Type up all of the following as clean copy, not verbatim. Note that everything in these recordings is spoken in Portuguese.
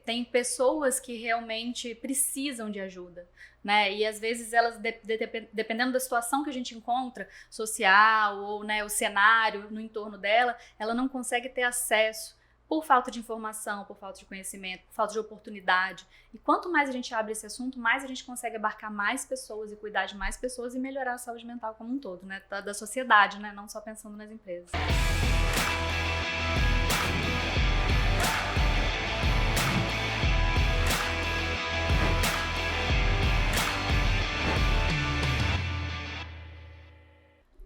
tem pessoas que realmente precisam de ajuda, né? E às vezes elas, dependendo da situação que a gente encontra, social ou, né, o cenário no entorno dela, ela não consegue ter acesso por falta de informação, por falta de conhecimento, por falta de oportunidade. E quanto mais a gente abre esse assunto, mais a gente consegue abarcar mais pessoas e cuidar de mais pessoas e melhorar a saúde mental como um todo, né? Da sociedade, né? Não só pensando nas empresas.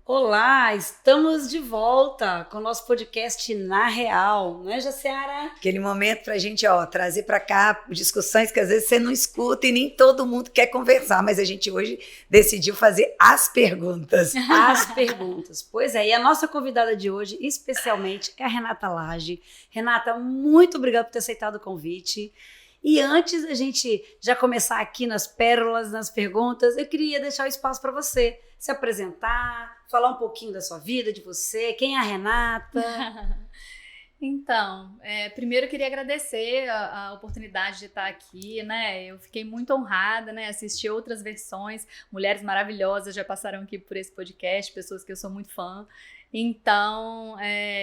Olá, estamos de volta com o nosso podcast Na Real, não é, Jaciara? Aquele momento pra gente, trazer pra cá discussões que às vezes você não escuta e nem todo mundo quer conversar, mas a gente hoje decidiu fazer as perguntas. As perguntas. Pois é, e a nossa convidada de hoje, especialmente, é a Renata Lage. Renata, muito obrigada por ter aceitado o convite. E antes da gente já começar aqui nas pérolas, nas perguntas, eu queria deixar o espaço para você se apresentar, falar um pouquinho da sua vida, de você, quem é a Renata. Então, primeiro eu queria agradecer a oportunidade de estar aqui, né? Eu fiquei muito honrada, né? Assisti outras versões, mulheres maravilhosas já passaram aqui por esse podcast, pessoas que eu sou muito fã. Então,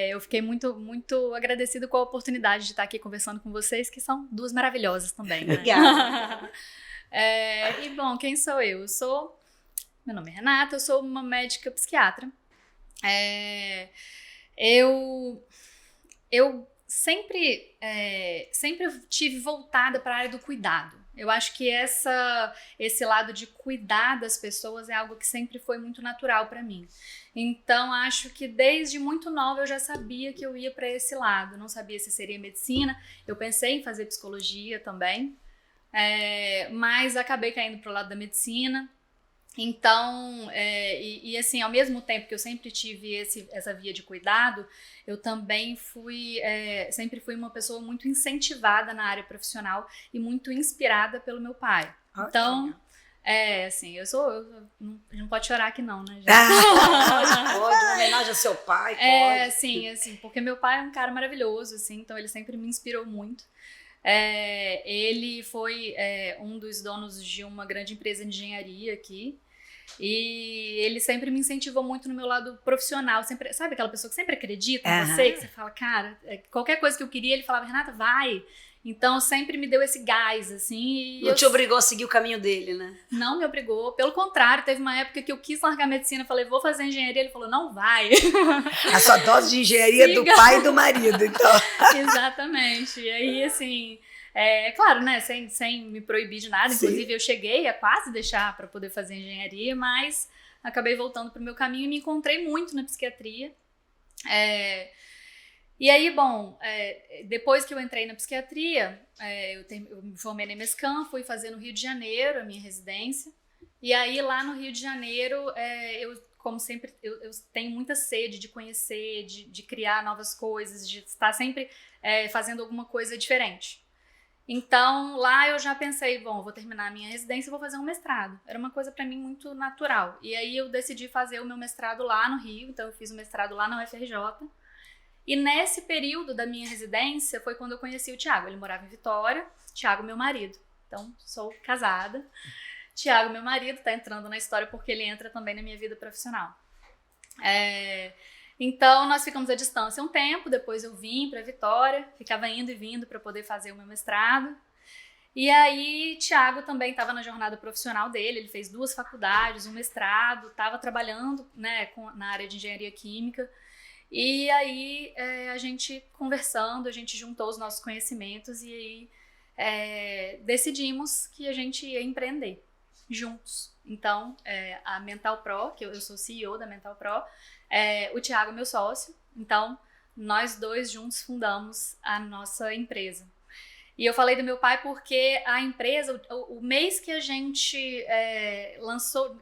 eu fiquei muito, muito agradecida com a oportunidade de estar aqui conversando com vocês, que são duas maravilhosas também, né? Obrigada. E bom, quem sou eu? Meu nome é Renata, eu sou uma médica psiquiatra. Eu sempre tive voltada para a área do cuidado. Eu acho que esse lado de cuidar das pessoas é algo que sempre foi muito natural para mim. Então, acho que desde muito nova eu já sabia que eu ia para esse lado. Não sabia se seria medicina. Eu pensei em fazer psicologia também, mas acabei caindo para o lado da medicina. Então, assim, ao mesmo tempo que eu sempre tive essa via de cuidado, eu também sempre fui uma pessoa muito incentivada na área profissional e muito inspirada pelo meu pai. Então, assim, não pode chorar aqui não, né? Pode, uma homenagem ao seu pai, pode. Sim, assim, porque meu pai é um cara maravilhoso, assim, então ele sempre me inspirou muito. Ele foi um dos donos de uma grande empresa de engenharia aqui e ele sempre me incentivou muito no meu lado profissional, sempre, sabe aquela pessoa que sempre acredita em você, que você fala, cara, qualquer coisa que eu queria, ele falava, Renata, vai. Então sempre me deu esse gás, assim. Não te obrigou a seguir o caminho dele, né? Não me obrigou, pelo contrário, teve uma época que eu quis largar medicina, falei, vou fazer engenharia, ele falou, não vai. A sua dose de engenharia do pai e do marido, então. Exatamente, e aí assim, claro, né, sem me proibir de nada, inclusive eu cheguei a quase deixar para poder fazer engenharia, mas acabei voltando para o meu caminho e me encontrei muito na psiquiatria. E aí, bom, depois que eu entrei na psiquiatria, eu me formei na EMESCAM, fui fazer no Rio de Janeiro a minha residência. E aí, lá no Rio de Janeiro, eu, como sempre, eu tenho muita sede de conhecer, de criar novas coisas, de estar sempre fazendo alguma coisa diferente. Então, lá eu já pensei, bom, vou terminar a minha residência e vou fazer um mestrado. Era uma coisa para mim muito natural. E aí eu decidi fazer o meu mestrado lá no Rio, então eu fiz o mestrado lá na UFRJ. E nesse período da minha residência foi quando eu conheci o Thiago. Ele morava em Vitória, Thiago, meu marido. Então, sou casada. Thiago, meu marido, tá entrando na história porque ele entra também na minha vida profissional. Então, nós ficamos à distância um tempo, depois eu vim para Vitória, ficava indo e vindo para poder fazer o meu mestrado. E aí, Thiago também estava na jornada profissional dele, ele fez 2 faculdades, um mestrado, estava trabalhando, né, na área de engenharia química. E aí, a gente conversando, a gente juntou os nossos conhecimentos e aí decidimos que a gente ia empreender juntos. Então, a Mental Pro, que eu sou CEO da Mental Pro, o Thiago é meu sócio, então nós dois juntos fundamos a nossa empresa. E eu falei do meu pai porque a empresa, o mês que a gente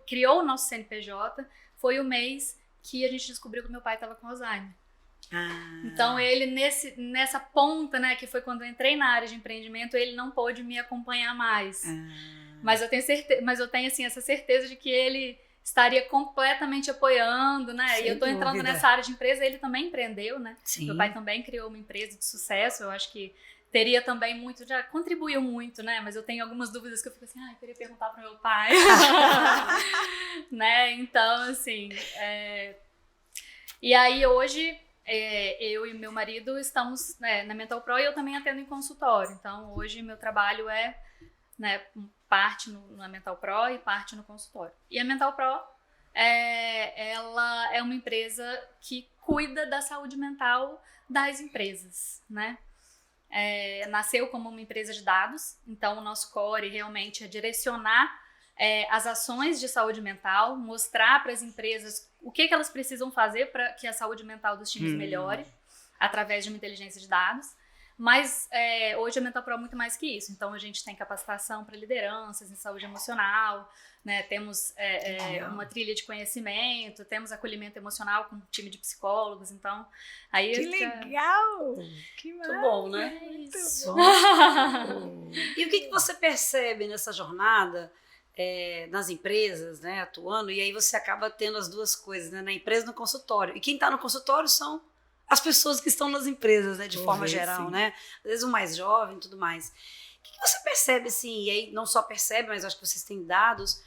criou o nosso CNPJ, foi o mês que a gente descobriu que meu pai estava com Alzheimer. Então ele nessa ponta, né, que foi quando eu entrei na área de empreendimento, ele não pôde me acompanhar mais. Mas eu tenho assim essa certeza de que ele estaria completamente apoiando, né? Sem e eu tô entrando dúvida. nessa área de empresa, ele também empreendeu, né? Sim. Meu pai também criou uma empresa de sucesso, eu acho que teria também muito, já contribuiu muito, né? Mas eu tenho algumas dúvidas que eu fico assim, eu queria perguntar pro meu pai. Né? Então, assim... E aí, hoje, eu e meu marido estamos na Mental Pro e eu também atendo em consultório. Então, hoje, meu trabalho é, né, parte na Mental Pro e parte no consultório. E a Mental Pro, ela é uma empresa que cuida da saúde mental das empresas, né? Nasceu como uma empresa de dados, então o nosso core realmente é direcionar as ações de saúde mental, mostrar para as empresas o que elas precisam fazer para que a saúde mental dos times melhore, através de uma inteligência de dados. Mas hoje a Mental Pro é muito mais que isso. Então a gente tem capacitação para lideranças em saúde emocional, né? Temos uma trilha de conhecimento, temos acolhimento emocional com um time de psicólogos. Então, aí Que legal! Que Muito bom, né? Muito isso. bom. E o que você percebe nessa jornada nas empresas, né, atuando, e aí você acaba tendo as duas coisas, né, na empresa e no consultório. E quem está no consultório são as pessoas que estão nas empresas, né, de forma geral, sim. né? Às vezes o mais jovem e tudo mais. O que você percebe, assim, e aí não só percebe, mas acho que vocês têm dados,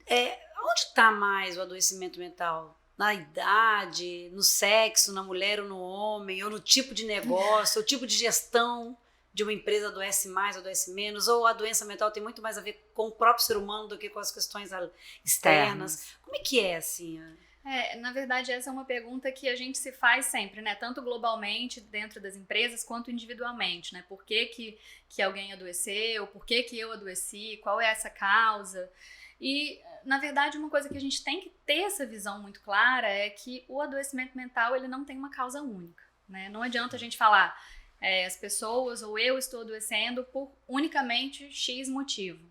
onde está mais o adoecimento mental? Na idade, no sexo, na mulher ou no homem, ou no tipo de negócio, o tipo de gestão de uma empresa adoece mais, adoece menos, ou a doença mental tem muito mais a ver com o próprio ser humano do que com as questões externas. Como é que é, assim? Na verdade, essa é uma pergunta que a gente se faz sempre, né? Tanto globalmente, dentro das empresas, quanto individualmente, né? Por que alguém adoeceu? Por que eu adoeci? Qual é essa causa? E, na verdade, uma coisa que a gente tem que ter essa visão muito clara é que o adoecimento mental, ele não tem uma causa única, né? Não adianta a gente falar as pessoas ou eu estou adoecendo por unicamente X motivo.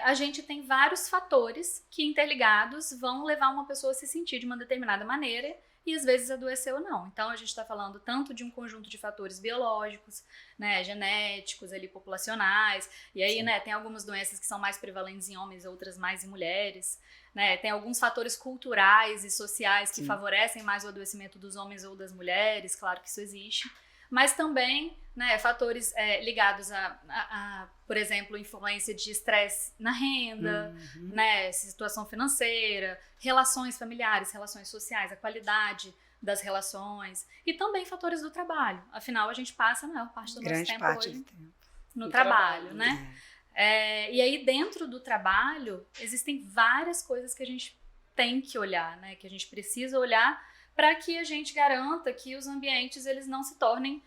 A gente tem vários fatores que interligados vão levar uma pessoa a se sentir de uma determinada maneira e às vezes adoecer ou não. Então a gente está falando tanto de um conjunto de fatores biológicos, né, genéticos, ali, populacionais, e aí, né, tem algumas doenças que são mais prevalentes em homens, outras mais em mulheres, né, tem alguns fatores culturais e sociais que favorecem mais o adoecimento dos homens ou das mulheres, claro que isso existe. Mas também, né, fatores ligados a, por exemplo, influência de estresse na renda, né, situação financeira, relações familiares, relações sociais, a qualidade das relações e também fatores do trabalho. Afinal, a gente passa a maior parte do nosso tempo hoje no trabalho, né? E aí, dentro do trabalho, existem várias coisas que a gente tem que olhar, né, que a gente precisa olhar para que a gente garanta que os ambientes eles não se tornem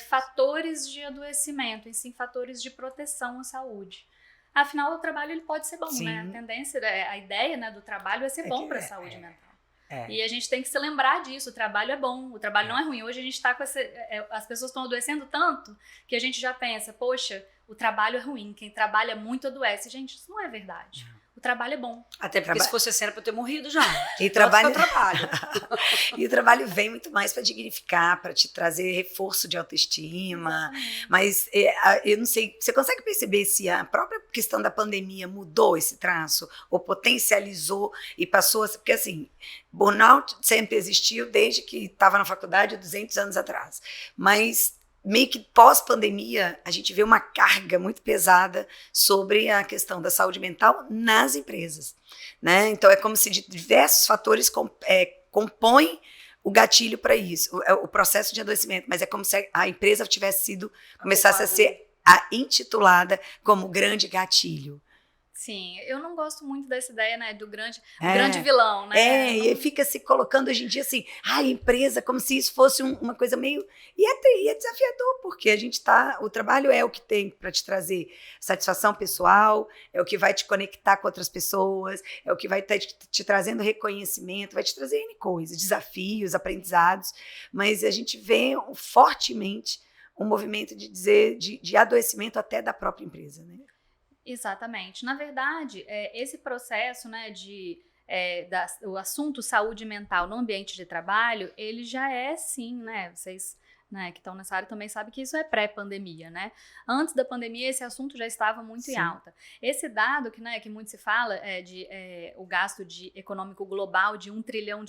fatores de adoecimento, e sim fatores de proteção à saúde. Afinal, o trabalho ele pode ser bom, né? A tendência, a ideia, né, do trabalho é ser bom para a saúde mental. E a gente tem que se lembrar disso, o trabalho é bom, o trabalho não é ruim. Hoje a gente está com as pessoas estão adoecendo tanto que a gente já pensa, poxa, o trabalho é ruim, quem trabalha muito adoece. Gente, isso não é verdade. O trabalho é bom. Até porque se fosse assim era pra eu ter morrido já. E trabalho... E o trabalho vem muito mais para dignificar, para te trazer reforço de autoestima. Mas eu não sei, você consegue perceber se a própria questão da pandemia mudou esse traço? Ou potencializou e passou a... Porque assim, burnout sempre existiu desde que estava na faculdade 200 anos atrás. Mas... meio que pós-pandemia, a gente vê uma carga muito pesada sobre a questão da saúde mental nas empresas, né? Então, é como se diversos fatores compõem o gatilho para isso, o processo de adoecimento, mas é como se a empresa começasse a ser intitulada como grande gatilho. Sim, eu não gosto muito dessa ideia, né, do grande vilão, né? E fica se colocando hoje em dia assim, a empresa, como se isso fosse uma coisa meio... E é desafiador, porque o trabalho é o que tem para te trazer satisfação pessoal, é o que vai te conectar com outras pessoas, é o que vai estar te trazendo reconhecimento, vai te trazer N coisas, desafios, aprendizados, mas a gente vê fortemente um movimento de adoecimento até da própria empresa, né? Exatamente. Na verdade, esse processo, né, o assunto saúde mental no ambiente de trabalho, ele já é sim, né, vocês, né, que estão nessa área também sabem que isso é pré-pandemia, né? Antes da pandemia, esse assunto já estava muito em alta. Esse dado que muito se fala o gasto econômico global de $1 trilhão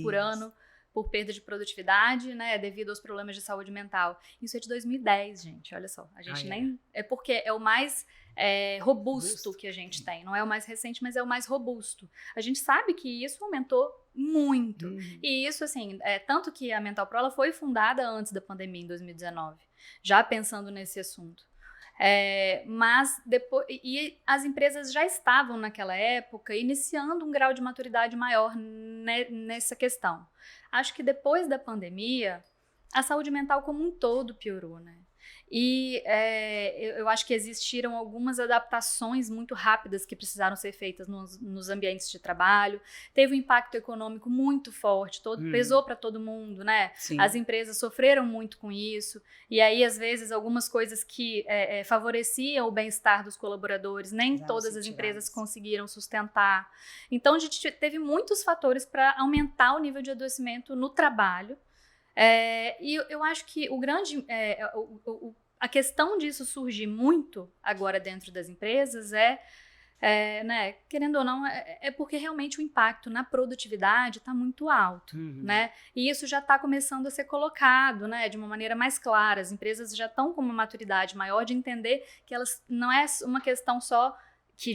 por ano por perda de produtividade, né, devido aos problemas de saúde mental. Isso é de 2010, gente, olha só. A gente nem... É porque é o mais robusto que a gente tem. Não é o mais recente, mas é o mais robusto. A gente sabe que isso aumentou muito. E isso, assim, tanto que a Mental Pro ela foi fundada antes da pandemia, em 2019, já pensando nesse assunto. Mas depois, e as empresas já estavam naquela época iniciando um grau de maturidade maior nessa questão. Acho que depois da pandemia, a saúde mental como um todo piorou, né? E eu acho que existiram algumas adaptações muito rápidas que precisaram ser feitas nos ambientes de trabalho. Teve um impacto econômico muito forte, pesou para todo mundo, né? Sim. As empresas sofreram muito com isso. E aí, às vezes, algumas coisas que favoreciam o bem-estar dos colaboradores, nem todas as empresas conseguiram sustentar. Então, a gente teve muitos fatores para aumentar o nível de adoecimento no trabalho. E eu acho que a questão disso surgir muito agora dentro das empresas né, querendo ou não, é porque realmente o impacto na produtividade está muito alto, né? E isso já está começando a ser colocado, né, de uma maneira mais clara. As empresas já estão com uma maturidade maior de entender que elas não é uma questão só que,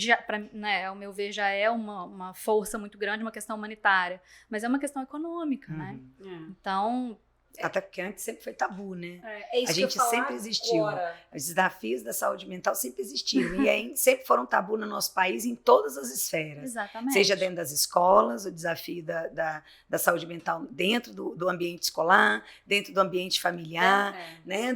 né, ao meu ver, já é uma força muito grande, uma questão humanitária, mas é uma questão econômica, né? Então... Até porque antes sempre foi tabu, né? Isso a gente sempre existiu. Os desafios da saúde mental sempre existiram. E aí sempre foram tabu no nosso país em todas as esferas. Exatamente. Seja dentro das escolas, o desafio da saúde mental dentro do ambiente escolar, dentro do ambiente familiar, né?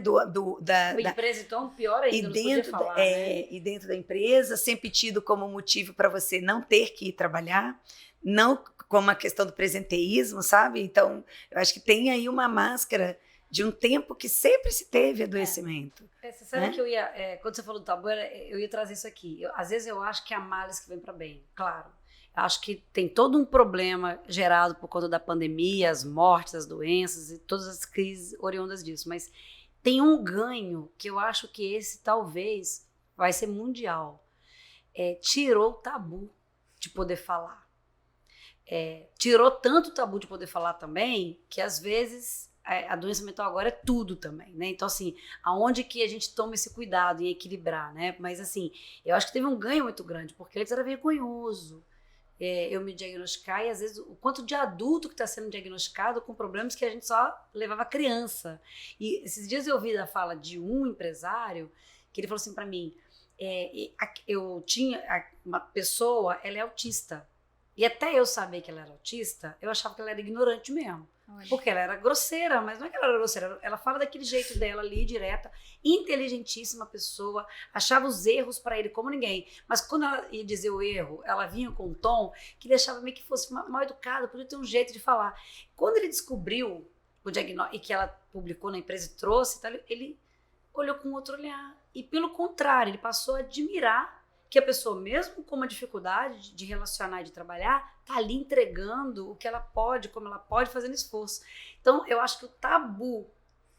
Da empresa, então, pior ainda, e dentro da empresa, sempre tido como motivo para você não ter que ir trabalhar, não como a questão do presenteísmo, sabe? Então, eu acho que tem aí uma máscara de um tempo que sempre se teve adoecimento. Você sabe que eu ia, quando você falou do tabu, eu ia trazer isso aqui. Às vezes eu acho que há males que vem para bem, claro. Eu acho que tem todo um problema gerado por conta da pandemia, as mortes, as doenças e todas as crises oriundas disso, mas tem um ganho que eu acho que esse talvez vai ser mundial. Tirou o tabu de poder falar. Tirou tanto o tabu de poder falar também, que às vezes a doença mental agora é tudo também, né? Então, assim, aonde que a gente toma esse cuidado em equilibrar, né? Mas, assim, eu acho que teve um ganho muito grande, porque antes era vergonhoso eu me diagnosticar, e às vezes o quanto de adulto que está sendo diagnosticado com problemas que a gente só levava criança. E esses dias eu ouvi a fala de um empresário, que ele falou assim para mim, eu tinha uma pessoa, ela é autista, e até eu saber que ela era autista, eu achava que ela era ignorante mesmo. Olha. Porque ela era grosseira, mas não é que ela era grosseira, ela fala daquele jeito dela ali, direta, inteligentíssima pessoa, achava os erros para ele como ninguém. Mas quando ela ia dizer o erro, ela vinha com um tom que deixava meio que fosse mal educada, podia ter um jeito de falar. Quando ele descobriu o diagnóstico, e que ela publicou na empresa e trouxe, ele olhou com outro olhar. E pelo contrário, ele passou a admirar que a pessoa, mesmo com uma dificuldade de relacionar e de trabalhar, tá ali entregando o que ela pode, como ela pode, fazendo esforço. Então, eu acho que o tabu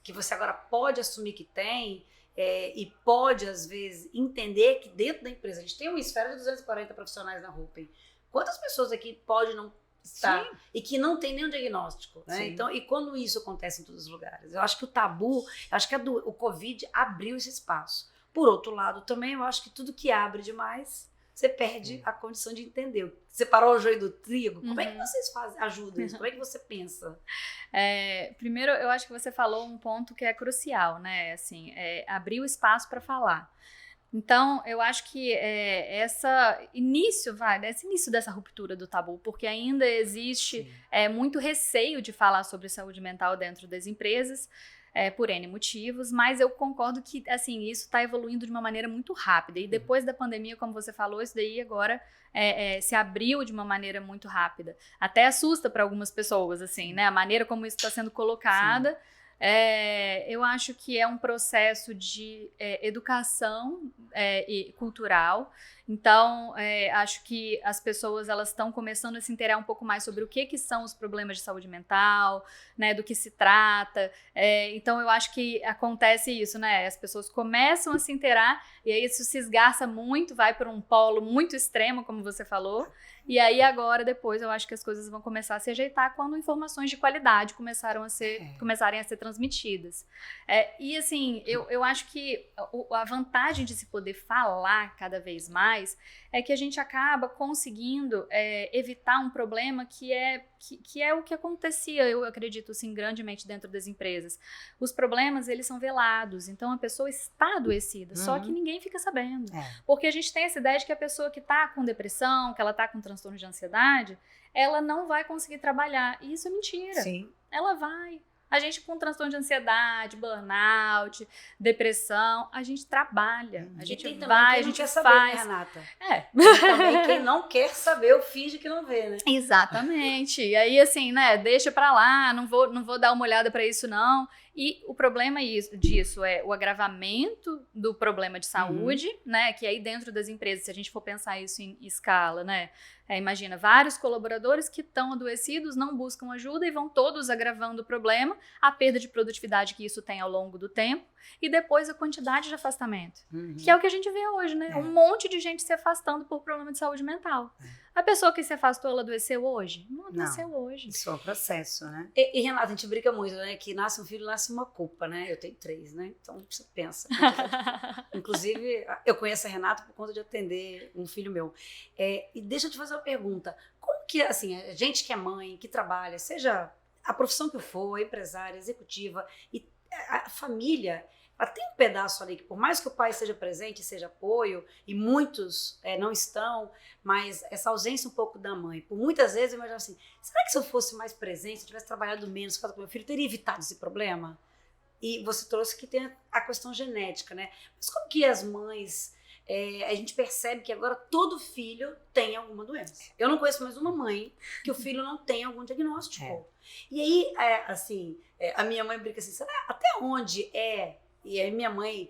que você agora pode assumir que tem e pode, às vezes, entender que dentro da empresa, a gente tem uma esfera de 240 profissionais na Rupem. Quantas pessoas aqui podem não estar e que não tem nenhum diagnóstico, né? Então, e quando isso acontece em todos os lugares? Eu acho que o tabu, eu acho que o Covid abriu esse espaço. Por outro lado, também eu acho que tudo que abre demais, você perde a condição de entender. Separar o joio do trigo, como é que vocês ajudam isso? Como é que você pensa? Primeiro, eu acho que você falou um ponto que é crucial, né? Assim, abrir o espaço para falar. Então, eu acho que esse início dessa ruptura do tabu, porque ainda existe muito receio de falar sobre saúde mental dentro das empresas, por N motivos, mas eu concordo que, assim, isso está evoluindo de uma maneira muito rápida, e depois da pandemia, como você falou, isso daí agora se abriu de uma maneira muito rápida. Até assusta para algumas pessoas, assim, né, a maneira como isso está sendo colocada. Eu acho que é um processo de educação e cultural, Então, acho que as pessoas elas estão começando a se inteirar um pouco mais sobre o que são os problemas de saúde mental, né, do que se trata. Então, eu acho que acontece isso, né? As pessoas começam a se inteirar e aí isso se esgarça muito, vai para um polo muito extremo, como você falou. E aí agora, depois, eu acho que as coisas vão começar a se ajeitar quando informações de qualidade começarem a ser transmitidas. E assim, eu acho que a vantagem de se poder falar cada vez mais é que a gente acaba conseguindo evitar um problema que é o que acontecia, eu acredito, assim, grandemente dentro das empresas. Os problemas, eles são velados, então a pessoa está adoecida, só que ninguém fica sabendo. Porque a gente tem essa ideia de que a pessoa que está com depressão, que ela está com transtorno de ansiedade, ela não vai conseguir trabalhar. E isso é mentira. Sim. Ela vai. A gente com transtorno de ansiedade, burnout, depressão, a gente trabalha, a gente vai, a gente quer faz. Saber, né, Renata? E também quem não quer saber, eu finge que não vê, né? Exatamente. E aí, assim, né, deixa pra lá, não vou dar uma olhada pra isso, não. E o problema disso é o agravamento do problema de saúde, né, que aí dentro das empresas, se a gente for pensar isso em escala, né, imagina, vários colaboradores que estão adoecidos, não buscam ajuda e vão todos agravando o problema, a perda de produtividade que isso tem ao longo do tempo e depois a quantidade de afastamento, que é o que a gente vê hoje, né, um monte de gente se afastando por problema de saúde mental. A pessoa que se afastou, ela adoeceu hoje? Não adoeceu hoje. Isso é um processo, né? E Renata, a gente brinca muito, né? Que nasce um filho, nasce uma culpa, né? Eu tenho 3, né? Então você pensa. Inclusive, eu conheço a Renata por conta de atender um filho meu. E deixa eu te fazer uma pergunta. Como que, assim, a gente que é mãe, que trabalha, seja a profissão que for, empresária, executiva, e a família, ela tem um pedaço ali que, por mais que o pai seja presente, seja apoio, e muitos não estão, mas essa ausência um pouco da mãe, por muitas vezes eu imagino assim, será que se eu fosse mais presente, se eu tivesse trabalhado menos com meu filho, teria evitado esse problema? E você trouxe que tem a questão genética, né? Mas como que as mães, a gente percebe que agora todo filho tem alguma doença. Eu não conheço mais uma mãe que o filho não tem algum diagnóstico. E aí, a minha mãe brinca assim, será até onde E aí minha mãe,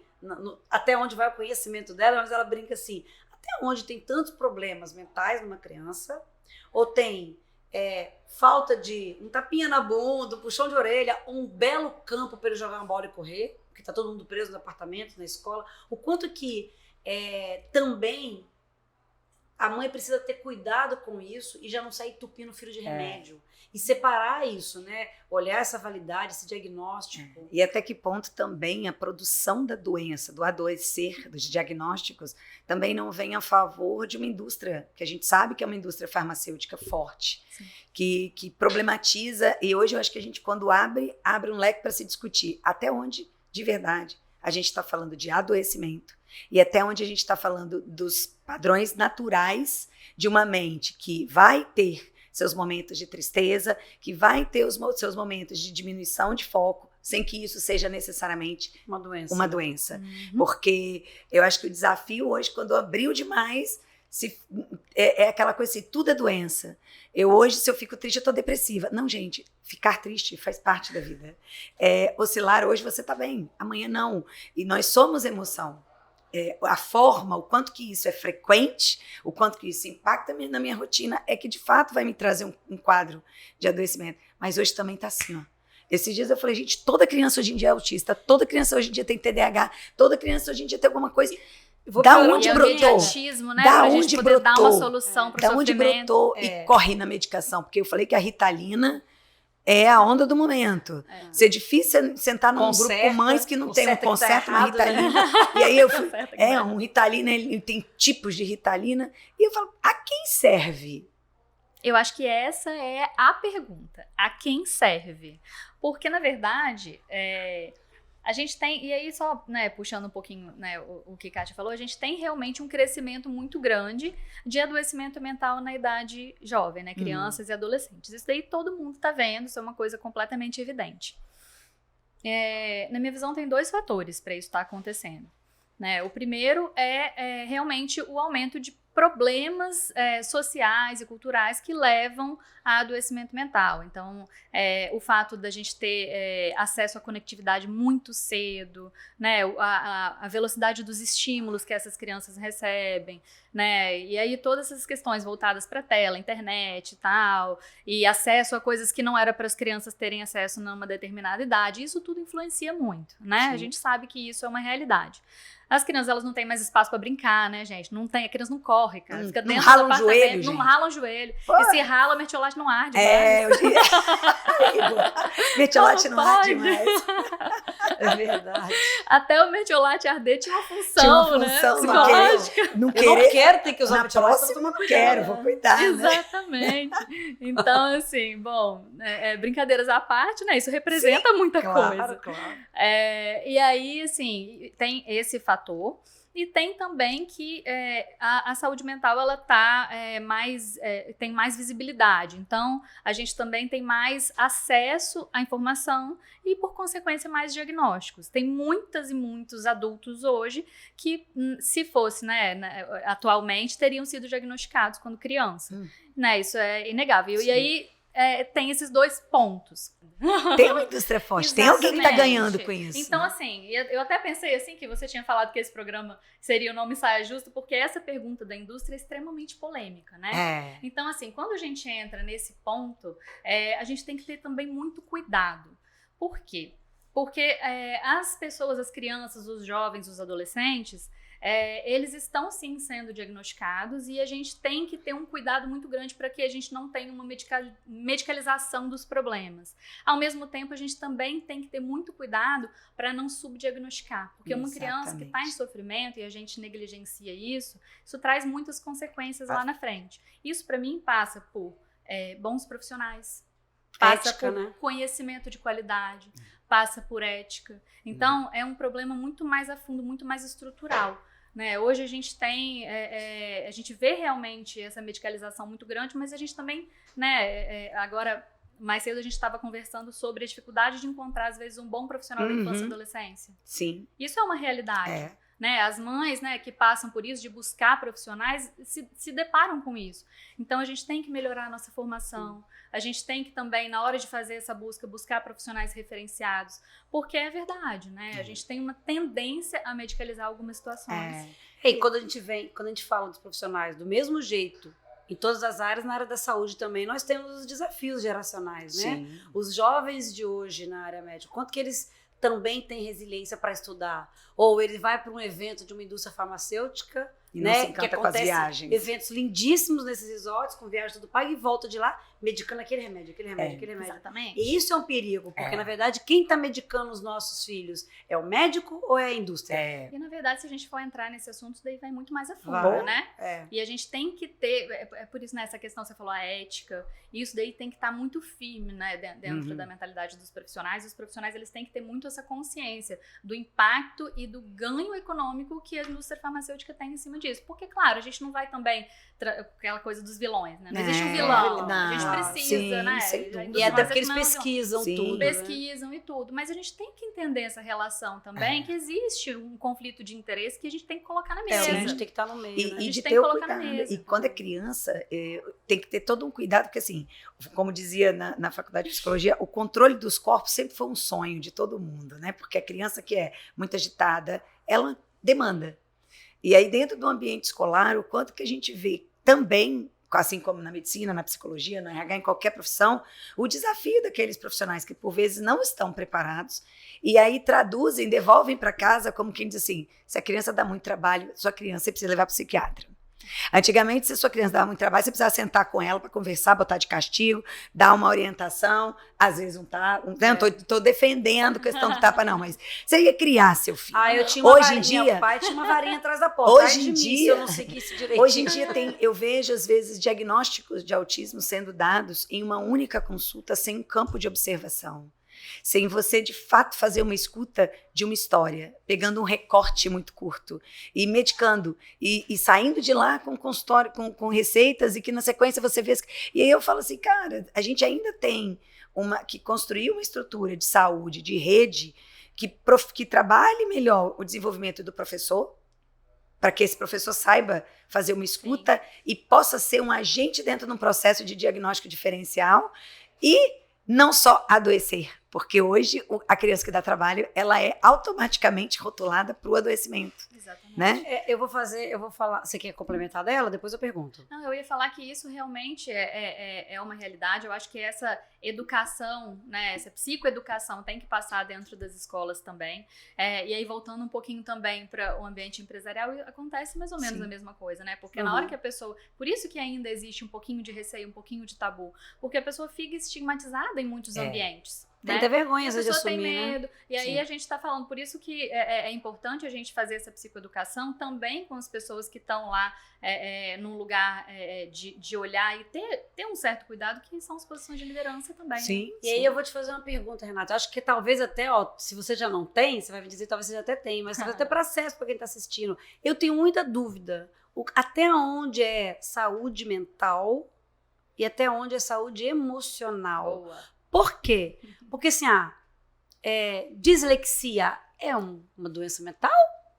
até onde vai o conhecimento dela, mas ela brinca assim, até onde tem tantos problemas mentais numa criança, ou tem falta de um tapinha na bunda, um puxão de orelha, um belo campo para ele jogar uma bola e correr, porque tá todo mundo preso no apartamento, na escola, o quanto que também a mãe precisa ter cuidado com isso e já não sair tupindo o filho de remédio. E separar isso, né? Olhar essa validade, esse diagnóstico. E até que ponto também a produção da doença, do adoecer, dos diagnósticos, também não vem a favor de uma indústria, que a gente sabe que é uma indústria farmacêutica forte, que problematiza. E hoje eu acho que a gente, quando abre um leque para se discutir até onde, de verdade, a gente está falando de adoecimento e até onde a gente está falando dos padrões naturais de uma mente que vai ter seus momentos de tristeza, que vai ter os seus momentos de diminuição de foco, sem que isso seja necessariamente uma doença. Porque eu acho que o desafio hoje, quando abriu demais, é aquela coisa assim, tudo é doença. Hoje, se eu fico triste, eu estou depressiva. Não, gente, ficar triste faz parte da vida. Oscilar, hoje você está bem, amanhã não. E nós somos emoção. A forma, o quanto que isso é frequente, o quanto que isso impacta na minha rotina, é que de fato vai me trazer um quadro de adoecimento. Mas hoje também está assim, ó. Esses dias eu falei, gente, toda criança hoje em dia é autista, toda criança hoje em dia tem TDAH, toda criança hoje em dia tem alguma coisa. Da onde brotou? Né, da onde brotou? Dar uma solução para o sofrimento. Da onde brotou e corre na medicação? Porque eu falei que a Ritalina é a onda do momento. Ser difícil sentar num grupo com mães que não tem um concerto, uma Ritalina. Né? E aí eu fui, um Ritalina, ele tem tipos de Ritalina. E eu falo, a quem serve? Eu acho que essa é a pergunta. A quem serve? Porque, na verdade, a gente tem, e aí só, né, puxando um pouquinho, né, o que a Kátia falou, a gente tem realmente um crescimento muito grande de adoecimento mental na idade jovem, né, crianças e adolescentes. Isso daí todo mundo tá vendo, isso é uma coisa completamente evidente. Na minha visão, tem 2 fatores para isso estar acontecendo. Né? O primeiro é realmente o aumento de problemas sociais e culturais que levam a adoecimento mental. Então, o fato da gente ter acesso à conectividade muito cedo, né, a velocidade dos estímulos que essas crianças recebem, né, e aí todas essas questões voltadas para a tela, internet e tal, e acesso a coisas que não era para as crianças terem acesso numa determinada idade, isso tudo influencia muito, né? Sim. A gente sabe que isso é uma realidade. As crianças, elas não têm mais espaço para brincar, né, gente? Não tem, a criança não corre, cara. Fica dentro do apartamento, joelho, não ralam o joelho. Pô. E se rala, a mertiolate não arde. Mertiolate não arde mais. É verdade. Até o mertiolate arder tinha uma função, né? Psicológica. Não quero ter que usar mertiolate, eu não quero, vou cuidar, exatamente. Né? Então, assim, bom, brincadeiras à parte, né? Isso representa muita coisa. Claro. E aí, assim, tem esse fator. E tem também que a saúde mental ela tem mais visibilidade. Então, a gente também tem mais acesso à informação e, por consequência, mais diagnósticos. Tem muitas e muitos adultos hoje que, se fosse, né, atualmente, teriam sido diagnosticados quando criança. Né, isso é inegável. Sim. E aí, tem esses dois pontos. Tem uma indústria forte, tem alguém que está ganhando com isso. Então, né? Assim, eu até pensei assim que você tinha falado que esse programa seria o Nome Saia Justo, porque essa pergunta da indústria é extremamente polêmica, né? Então, assim, quando a gente entra nesse ponto, a gente tem que ter também muito cuidado. Por quê? Porque as pessoas, as crianças, os jovens, os adolescentes, eles estão sim sendo diagnosticados e a gente tem que ter um cuidado muito grande para que a gente não tenha uma medicalização dos problemas. Ao mesmo tempo, a gente também tem que ter muito cuidado para não subdiagnosticar, porque uma criança que está em sofrimento e a gente negligencia isso traz muitas consequências lá na frente. Isso, para mim, passa por bons profissionais, passa por conhecimento de qualidade, passa por ética. Então, é um problema muito mais a fundo, muito mais estrutural. Né? Hoje a gente tem, a gente vê realmente essa medicalização muito grande, mas a gente também, né, agora, mais cedo a gente estava conversando sobre a dificuldade de encontrar, às vezes, um bom profissional da infância e adolescência. Sim. Isso é uma realidade. Né, as mães, né, que passam por isso, de buscar profissionais, se deparam com isso. Então, a gente tem que melhorar a nossa formação. A gente tem que também, na hora de fazer essa busca, buscar profissionais referenciados. Porque é verdade, né? A gente tem uma tendência a medicalizar algumas situações. E quando a gente fala dos profissionais do mesmo jeito, em todas as áreas, na área da saúde também, nós temos os desafios geracionais, né? Sim. Os jovens de hoje na área médica, quanto que eles também têm resiliência para estudar? Ou ele vai para um evento de uma indústria farmacêutica, e não se encanta com as viagens. Eventos lindíssimos nesses resorts, com viagem tudo pago, e volta de lá medicando aquele remédio. Exatamente. E isso é um perigo, porque na verdade quem está medicando os nossos filhos é o médico ou é a indústria? E na verdade, se a gente for entrar nesse assunto, daí vai muito mais a fundo, né? E a gente tem que ter, por isso nessa questão você falou a ética, isso daí tem que estar muito firme, né, dentro da mentalidade dos profissionais. Os profissionais, eles têm que ter muito essa consciência do impacto e do ganho econômico que a indústria farmacêutica tem em cima disso. Porque, claro, a gente não vai também aquela coisa dos vilões, né? Não existe um vilão. A gente precisa, né? E até porque eles pesquisam tudo. Pesquisam e tudo. Mas a gente tem que entender essa relação também, que existe um conflito de interesse que a gente tem que colocar na mesa. A gente tem que estar no meio, né? E de ter o cuidado. E quando é criança, tem que ter todo um cuidado, porque assim, como dizia na faculdade de psicologia, o controle dos corpos sempre foi um sonho de todo mundo, né? Porque a criança que é muito agitada, ela demanda. E aí, dentro do ambiente escolar, o quanto que a gente vê também, assim como na medicina, na psicologia, no RH, em qualquer profissão, o desafio daqueles profissionais que, por vezes, não estão preparados e aí traduzem, devolvem para casa como quem diz assim, se a criança dá muito trabalho, sua criança você precisa levar para o psiquiatra. Antigamente, se a sua criança dava muito trabalho, você precisava sentar com ela para conversar, botar de castigo, dar uma orientação, às vezes não estou defendendo questão do tapa não, mas você ia criar seu filho. Eu tinha uma varinha, meu pai tinha uma varinha atrás da porta. Hoje em dia, eu não segui isso direitinho. Hoje em dia eu vejo às vezes diagnósticos de autismo sendo dados em uma única consulta, sem um campo de observação. Sem você, de fato, fazer uma escuta de uma história, pegando um recorte muito curto e medicando, e saindo de lá com consultório, com receitas, e que na sequência você vê... E aí eu falo assim, cara, a gente ainda tem que construir uma estrutura de saúde, de rede, que trabalhe melhor o desenvolvimento do professor, para que esse professor saiba fazer uma escuta e possa ser um agente dentro de um processo de diagnóstico diferencial e não só adoecer, porque hoje a criança que dá trabalho, ela é automaticamente rotulada para o adoecimento. Exatamente. Né? Eu vou falar, você quer complementar dela? Depois eu pergunto. Não, eu ia falar que isso realmente é uma realidade. Eu acho que essa educação, né, essa psicoeducação tem que passar dentro das escolas também. E aí, voltando um pouquinho também para o ambiente empresarial, acontece mais ou menos a mesma coisa, né? Porque na hora que a pessoa... Por isso que ainda existe um pouquinho de receio, um pouquinho de tabu. Porque a pessoa fica estigmatizada em muitos ambientes. Tem até vergonha, às vezes, de assumir, assumir, tem medo. Né? E aí a gente está falando, por isso que é importante a gente fazer essa psicoeducação também com as pessoas que estão lá num lugar de olhar e ter um certo cuidado, que são as posições de liderança também. Sim. Né? E aí eu vou te fazer uma pergunta, Renata. Eu acho que talvez até, se você já não tem, você vai me dizer, talvez você já até tem, mas talvez até para acesso para quem está assistindo. Eu tenho muita dúvida. Até onde é saúde mental e até onde é saúde emocional. Boa. Por quê? Porque assim, dislexia é uma doença mental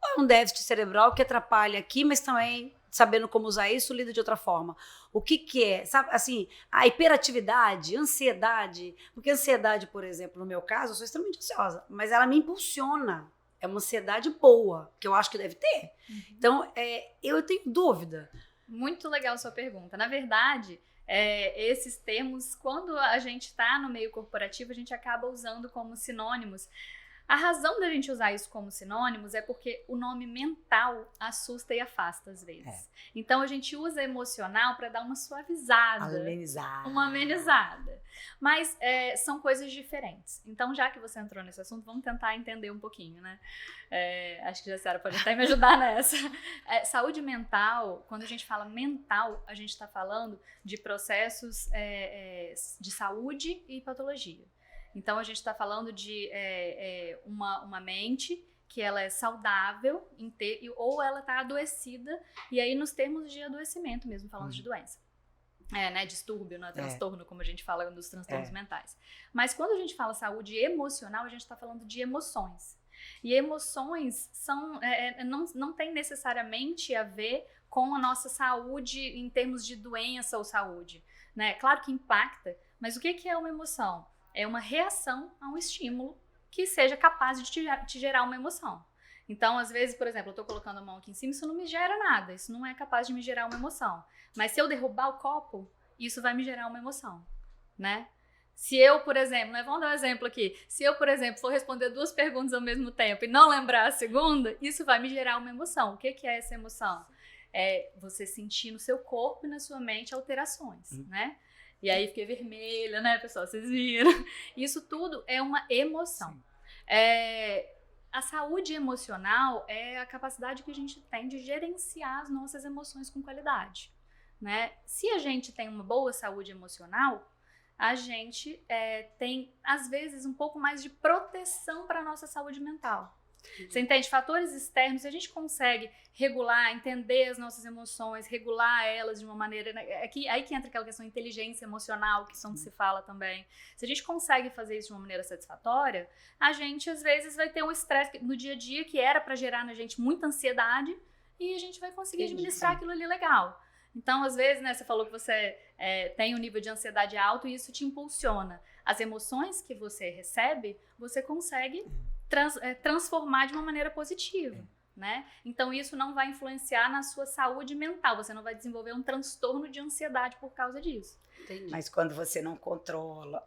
ou é um déficit cerebral que atrapalha aqui, mas também, sabendo como usar isso, lida de outra forma? O que é? Sabe, assim, a hiperatividade, ansiedade, porque ansiedade, por exemplo, no meu caso, eu sou extremamente ansiosa, mas ela me impulsiona. É uma ansiedade boa, que eu acho que deve ter. Então, eu tenho dúvida. Muito legal a sua pergunta. Na verdade... esses termos, quando a gente está no meio corporativo, a gente acaba usando como sinônimos. A razão da gente usar isso como sinônimos é porque o nome mental assusta e afasta às vezes. Então a gente usa emocional para dar uma suavizada, uma amenizada. Mas são coisas diferentes. Então, já que você entrou nesse assunto, vamos tentar entender um pouquinho, né? Acho que a Ciara pode até me ajudar nessa. Saúde mental, quando a gente fala mental, a gente está falando de processos de saúde e patologia. Então, a gente está falando de uma mente que ela é saudável ou ela está adoecida, e aí nos termos de adoecimento mesmo, falando de doença. Né, distúrbio, né, transtorno, como a gente fala nos transtornos mentais. Mas quando a gente fala saúde emocional, a gente está falando de emoções. E emoções não tem necessariamente a ver com a nossa saúde em termos de doença ou saúde. Né? Claro que impacta, mas o que é uma emoção? É uma reação a um estímulo que seja capaz de te gerar uma emoção. Então, às vezes, por exemplo, eu estou colocando a mão aqui em cima, isso não me gera nada, isso não é capaz de me gerar uma emoção. Mas se eu derrubar o copo, isso vai me gerar uma emoção, né? Se eu, por exemplo, né, vamos dar um exemplo aqui, se eu, por exemplo, for responder 2 perguntas ao mesmo tempo e não lembrar a segunda, isso vai me gerar uma emoção. O que é essa emoção? É você sentir no seu corpo e na sua mente alterações, né? E aí fiquei vermelha, né, pessoal? Vocês viram? Isso tudo é uma emoção. A saúde emocional é a capacidade que a gente tem de gerenciar as nossas emoções com qualidade, né? Se a gente tem uma boa saúde emocional, a gente tem, às vezes, um pouco mais de proteção para a nossa saúde mental. Você entende? Fatores externos, se a gente consegue regular, entender as nossas emoções, regular elas de uma maneira... Aí que entra aquela questão de inteligência emocional, que tanto se fala também. Se a gente consegue fazer isso de uma maneira satisfatória, a gente, às vezes, vai ter um estresse no dia a dia que era para gerar na gente muita ansiedade e a gente vai conseguir administrar aquilo ali legal. Então, às vezes, né, você falou que você tem um nível de ansiedade alto e isso te impulsiona. As emoções que você recebe, você consegue transformar de uma maneira positiva, né? Então, isso não vai influenciar na sua saúde mental. Você não vai desenvolver um transtorno de ansiedade por causa disso. Entendi. Mas quando você não controla,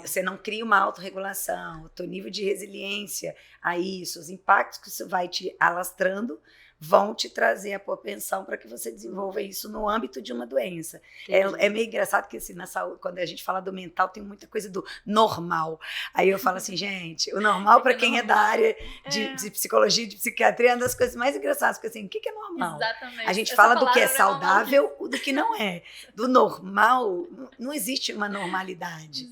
você não cria uma autorregulação, o teu nível de resiliência a isso, os impactos que isso vai te alastrando, vão te trazer a propensão para que você desenvolva isso no âmbito de uma doença. É meio engraçado que assim, na saúde, quando a gente fala do mental, tem muita coisa do normal. Aí eu falo assim, gente, o normal para quem é da área de psicologia, de psiquiatria, é uma das coisas mais engraçadas, porque assim, o que é normal? Exatamente. A gente fala do que é saudável, do que não é. Do normal, não existe uma normalidade.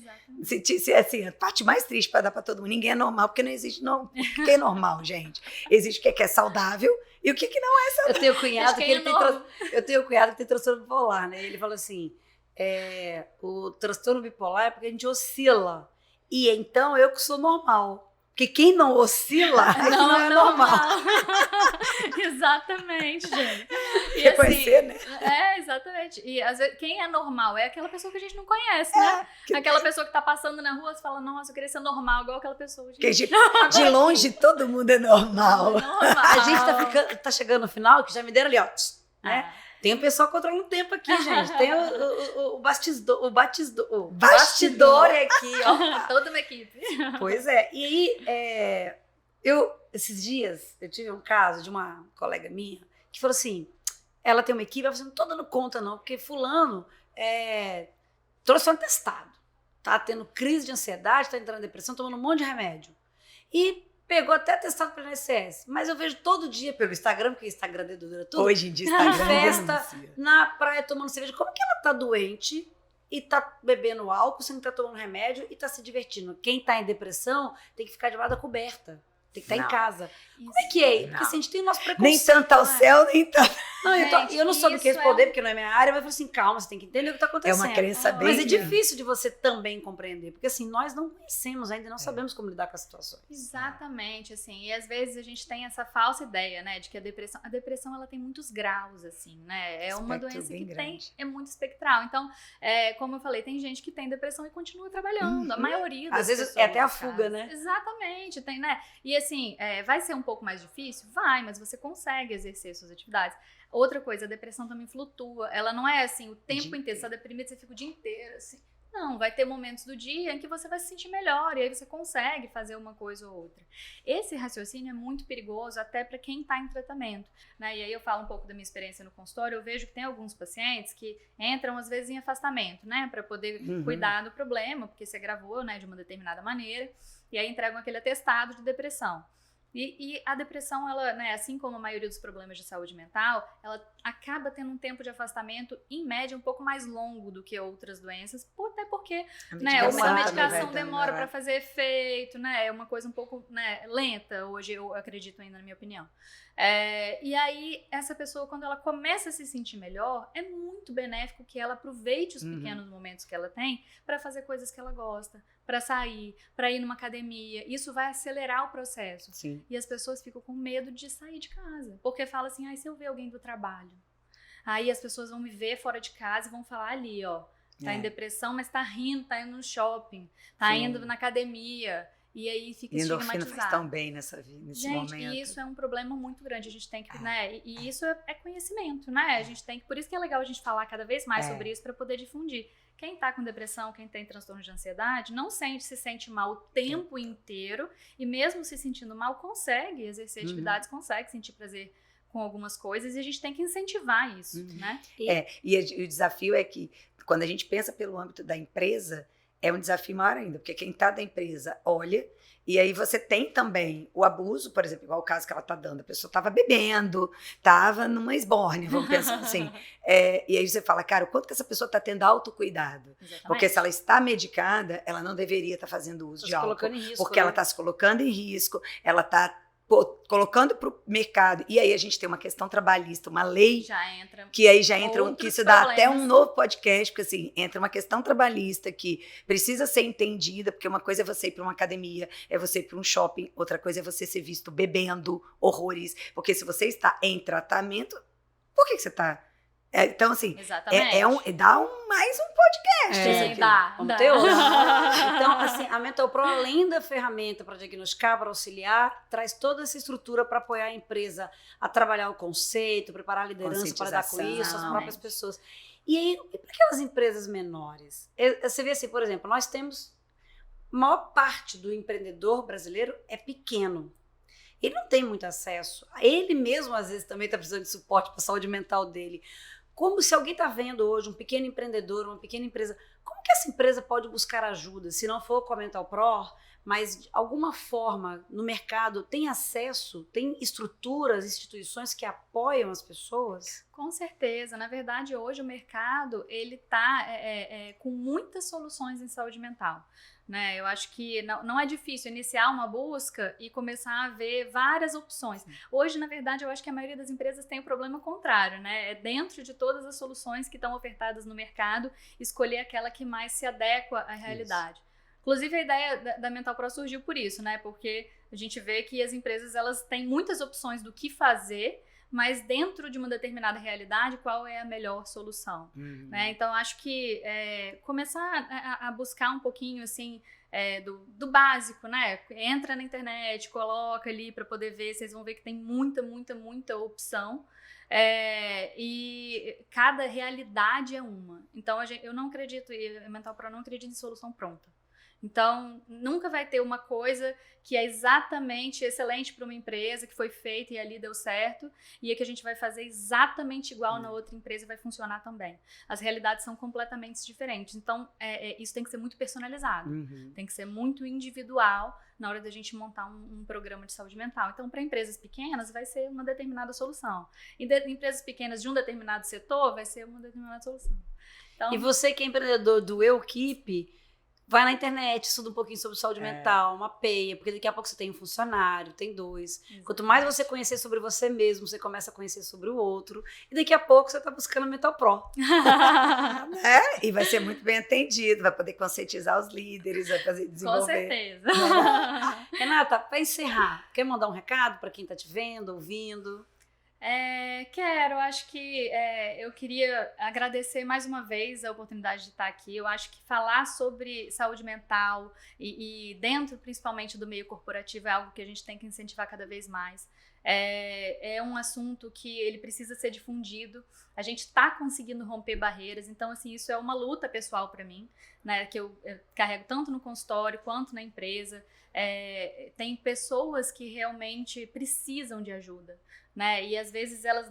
Assim, a parte mais triste para dar para todo mundo, ninguém é normal, porque não existe o que é normal, gente. Existe o que é saudável e o que não é saudável. Eu tenho um cunhado que tem transtorno bipolar, né? Ele fala assim, o transtorno bipolar é porque a gente oscila. E então eu que sou normal. Porque quem não oscila não é normal. Exatamente, gente. E Reconhecer, né? Exatamente. E às vezes, quem é normal é aquela pessoa que a gente não conhece, né? Aquela pessoa que tá passando na rua, você fala, nossa, eu queria ser normal, igual aquela pessoa. Gente. Que de longe todo mundo é normal. A gente tá chegando no final, que já me deram ali, ó, né? Tem o pessoal controlando o tempo aqui, gente. Tem o bastidor aqui, ó. Toda uma equipe. Pois é. E aí, esses dias, eu tive um caso de uma colega minha que falou assim, ela tem uma equipe, ela falou assim, não tô dando conta não, porque fulano trouxe um atestado. Tá tendo crise de ansiedade, tá entrando em depressão, tomando um monte de remédio. E pegou até atestado pelo INSS. Mas eu vejo todo dia pelo Instagram, porque o Instagram dedura tudo. Hoje em dia, Instagram festa na praia tomando cerveja. Como que ela tá doente e tá bebendo álcool, sem tá tomando remédio e tá se divertindo? Quem tá em depressão tem que ficar debaixo da coberta. Tem que estar em casa. Isso. Como é que é? Porque assim, a gente tem o nosso preconceito. Nem tanto ao céu, nem tanto... Não, eu não soube o que responder, porque não é minha área, mas eu falei assim, calma, você tem que entender o que está acontecendo. É uma crença bem... Mas é difícil de você também compreender, porque assim, nós não conhecemos ainda, não sabemos como lidar com as situações. Exatamente, assim, e às vezes a gente tem essa falsa ideia, né, de que a depressão ela tem muitos graus, assim, né, é uma doença que é muito espectral, então, como eu falei, tem gente que tem depressão e continua trabalhando, a maioria das pessoas. Às vezes é até a fuga, né? Exatamente, tem, né, e assim, vai ser um pouco mais difícil? Vai, mas você consegue exercer suas atividades. Outra coisa, a depressão também flutua. Ela não é assim, o tempo inteiro, você tá deprimido, você fica o dia inteiro, assim. Não, vai ter momentos do dia em que você vai se sentir melhor e aí você consegue fazer uma coisa ou outra. Esse raciocínio é muito perigoso até para quem está em tratamento, né? E aí eu falo um pouco da minha experiência no consultório, eu vejo que tem alguns pacientes que entram às vezes em afastamento, né? Para poder cuidar do problema, porque se agravou, né, de uma determinada maneira, e aí entregam aquele atestado de depressão. E a depressão, ela, né, assim como a maioria dos problemas de saúde mental, ela acaba tendo um tempo de afastamento, em média, um pouco mais longo do que outras doenças, até porque a medicação demora para fazer efeito, né, é uma coisa um pouco, né, lenta, hoje eu acredito ainda, na minha opinião. E aí, essa pessoa, quando ela começa a se sentir melhor, é muito benéfico que ela aproveite os pequenos momentos que ela tem para fazer coisas que ela gosta, para sair, para ir numa academia. Isso vai acelerar o processo. Sim. E as pessoas ficam com medo de sair de casa, porque fala assim, se eu ver alguém do trabalho, aí as pessoas vão me ver fora de casa e vão falar ali, ó, tá em depressão, mas tá rindo, tá indo no shopping, tá indo na academia. E aí fica estigmatizado. Faz tão bem nesse momento. Gente, isso é um problema muito grande. A gente tem que, né? E isso é conhecimento, né? A gente tem que, por isso que é legal a gente falar cada vez mais sobre isso para poder difundir. Quem tá com depressão, quem tem transtorno de ansiedade, não se sente mal o tempo inteiro e mesmo se sentindo mal, consegue exercer atividades, consegue sentir prazer com algumas coisas e a gente tem que incentivar isso, né? E o desafio é que quando a gente pensa pelo âmbito da empresa, é um desafio maior ainda, porque quem está da empresa olha, e aí você tem também o abuso, por exemplo, igual o caso que ela está dando, a pessoa estava bebendo, estava numa esbórnia, vamos pensar assim, e aí você fala, cara, o quanto que essa pessoa está tendo autocuidado? Exatamente. Porque se ela está medicada, ela não deveria estar fazendo uso de álcool, porque ela está se colocando em risco, ela está colocando para o mercado, e aí a gente tem uma questão trabalhista, uma lei que aí já entra, que isso dá até um novo podcast, porque assim, entra uma questão trabalhista que precisa ser entendida, porque uma coisa é você ir para uma academia, é você ir para um shopping, outra coisa é você ser visto bebendo horrores, porque se você está em tratamento, por que você está... Então, assim, dá mais um podcast. Dá. Então, assim, a Mental Pro, além da ferramenta para diagnosticar, para auxiliar, traz toda essa estrutura para apoiar a empresa a trabalhar o conceito, preparar a liderança para dar com isso, as próprias pessoas. E aí, e para aquelas empresas menores? Você vê assim, por exemplo, nós temos... A maior parte do empreendedor brasileiro é pequeno. Ele não tem muito acesso. Ele mesmo, às vezes, também está precisando de suporte para a saúde mental dele. Como se alguém está vendo hoje um pequeno empreendedor, uma pequena empresa, como que essa empresa pode buscar ajuda? Se não for com a Mental Pro, mas de alguma forma no mercado tem acesso, tem estruturas, instituições que apoiam as pessoas? Com certeza. Na verdade, hoje o mercado ele está com muitas soluções em saúde mental. Né? Eu acho que não é difícil iniciar uma busca e começar a ver várias opções. Hoje, na verdade, eu acho que a maioria das empresas tem o problema contrário, né? É dentro de todas as soluções que estão ofertadas no mercado, escolher aquela que mais se adequa à realidade. Inclusive, a ideia da Mental Pro surgiu por isso, né? Porque a gente vê que as empresas, elas têm muitas opções do que fazer, mas dentro de uma determinada realidade, qual é a melhor solução, né? Então, acho que começar a buscar um pouquinho, assim, do básico, né? Entra na internet, coloca ali para poder ver, vocês vão ver que tem muita opção. E cada realidade é uma. Então, eu não acredito, e a Mental Pro não acredita em solução pronta. Então, nunca vai ter uma coisa que é exatamente excelente para uma empresa, que foi feita e ali deu certo, e é que a gente vai fazer exatamente igual na outra empresa e vai funcionar também. As realidades são completamente diferentes. Então, isso tem que ser muito personalizado. Tem que ser muito individual na hora da gente montar um programa de saúde mental. Então, para empresas pequenas, vai ser uma determinada solução. E empresas pequenas de um determinado setor, vai ser uma determinada solução. Então, e você que é empreendedor do EUKIP, vai na internet, estuda um pouquinho sobre saúde mental, mapeia, porque daqui a pouco você tem um funcionário, tem 2. Exatamente. Quanto mais você conhecer sobre você mesmo, você começa a conhecer sobre o outro, e daqui a pouco você está buscando a Mental Pro. E vai ser muito bem atendido, vai poder conscientizar os líderes, vai fazer desenvolver. Com certeza. Renata, para encerrar, quer mandar um recado para quem está te vendo, ouvindo? Quero, acho que eu queria agradecer mais uma vez a oportunidade de estar aqui. Eu acho que falar sobre saúde mental e dentro principalmente do meio corporativo é algo que a gente tem que incentivar cada vez mais. É um assunto que ele precisa ser difundido. A gente está conseguindo romper barreiras, então assim, isso é uma luta pessoal para mim, né, que eu carrego tanto no consultório quanto na empresa. Tem pessoas que realmente precisam de ajuda, né? E às vezes elas,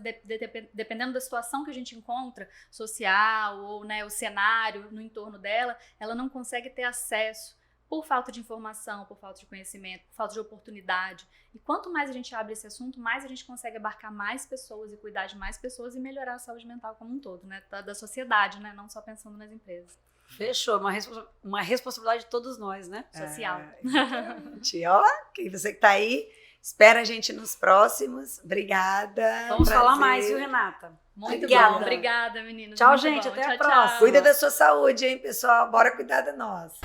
dependendo da situação que a gente encontra, social ou, né, o cenário no entorno dela, ela não consegue ter acesso por falta de informação, por falta de conhecimento, por falta de oportunidade. E quanto mais a gente abre esse assunto, mais a gente consegue abarcar mais pessoas e cuidar de mais pessoas e melhorar a saúde mental como um todo, né? Da sociedade, né? Não só pensando nas empresas. Fechou, uma responsabilidade de todos nós, né? Social. Exatamente. Ó, quem você que tá aí, espera a gente nos próximos. Obrigada. Vamos falar mais, viu, Renata? Muito obrigada. bom. Obrigada, meninas. Tchau, muito gente. bom. Até a Tchau, próxima. tchau. Cuida da sua saúde, hein, pessoal? Bora cuidar da nossa.